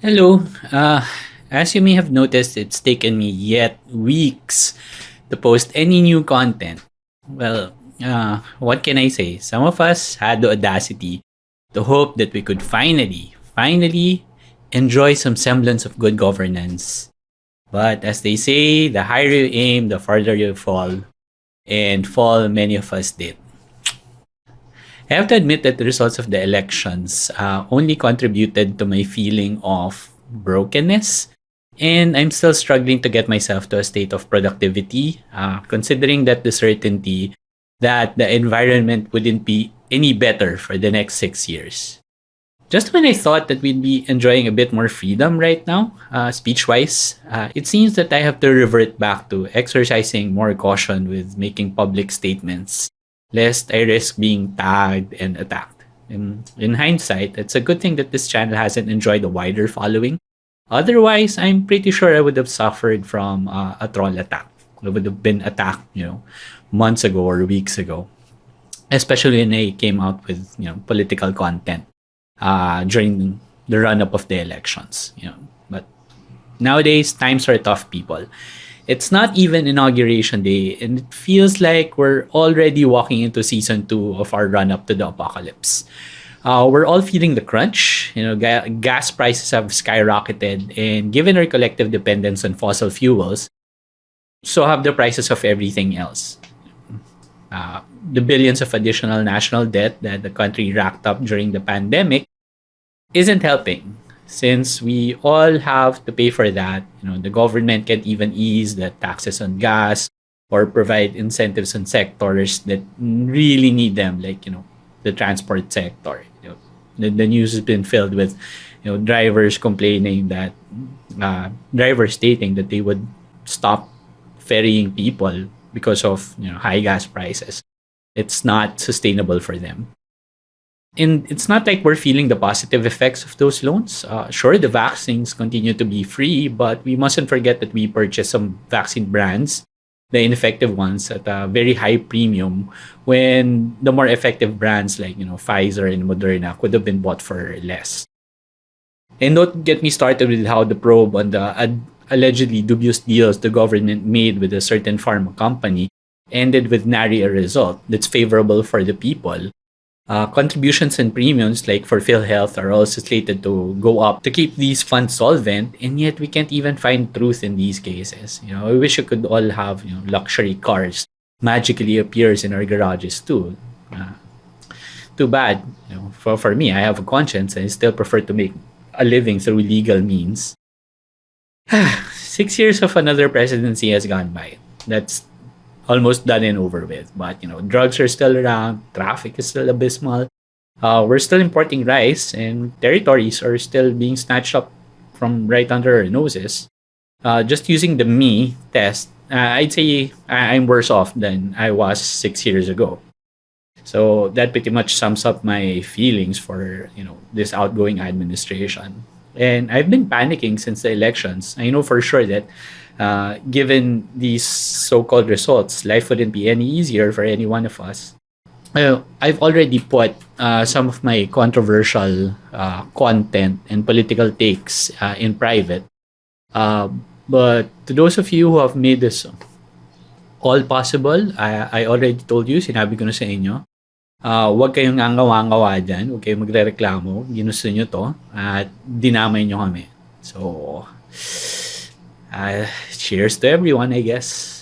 Hello. As you may have noticed, it's taken me yet weeks to post any new content. Well, what can I say? Some of us had the audacity to hope that we could finally enjoy some semblance of good governance. But as they say, the higher you aim, the farther you fall. And fall, many of us did. I have to admit that the results of the elections only contributed to my feeling of brokenness. And I'm still struggling to get myself to a state of productivity, considering that the certainty that the environment wouldn't be any better for the next 6 years. Just when I thought that we'd be enjoying a bit more freedom right now, speech wise, it seems that I have to revert back to exercising more caution with making public statements, lest I risk being tagged and attacked. In hindsight, it's a good thing that this channel hasn't enjoyed a wider following. Otherwise, I'm pretty sure I would have suffered from a troll attack. I would have been attacked, months ago or weeks ago, especially when I came out with, political content during the run up of the elections. But nowadays times are tough, people. It's not even inauguration day, and it feels like we're already walking into season two of our run up to the apocalypse. We're all feeling the crunch. Gas prices have skyrocketed, and given our collective dependence on fossil fuels, so have the prices of everything else. The billions of additional national debt that the country racked up during the pandemic isn't helping, since we all have to pay for that. The government can't even ease the taxes on gas or provide incentives on sectors that really need them, like the transport sector. The news has been filled with drivers complaining that drivers stating that they would stop ferrying people because of high gas prices. It's not sustainable for them. And it's not like we're feeling the positive effects of those loans. Sure, the vaccines continue to be free, but we mustn't forget that we purchased some vaccine brands, the ineffective ones, at a very high premium, when the more effective brands like Pfizer and Moderna could have been bought for less. And don't get me started with how the probe on the allegedly dubious deals the government made with a certain pharma company ended with nary a result that's favorable for the people. Contributions and premiums like for PhilHealth are also slated to go up to keep these funds solvent, and yet we can't even find truth in these cases. I wish we could all have luxury cars magically appears in our garages too. Too bad. For me, I have a conscience and I still prefer to make a living through legal means. 6 years of another presidency has gone by. That's almost done and over with. But drugs are still around, traffic is still abysmal. We're still importing rice, and territories are still being snatched up from right under our noses. Just using the me test, I'd say I'm worse off than I was 6 years ago. So that pretty much sums up my feelings for this outgoing administration. And I've been panicking since the elections. I know for sure that given these so-called results, life wouldn't be any easier for any one of us. I've already put some of my controversial content and political takes in private. Uh, but to those of you who have made this all possible, I already told you, sinabi ko na sa inyo, huwag kayong ngangawa-ngawa dyan, huwag kayong magrereklamo, ginusto nyo to, at dinamay nyo kami. So, cheers to everyone, I guess.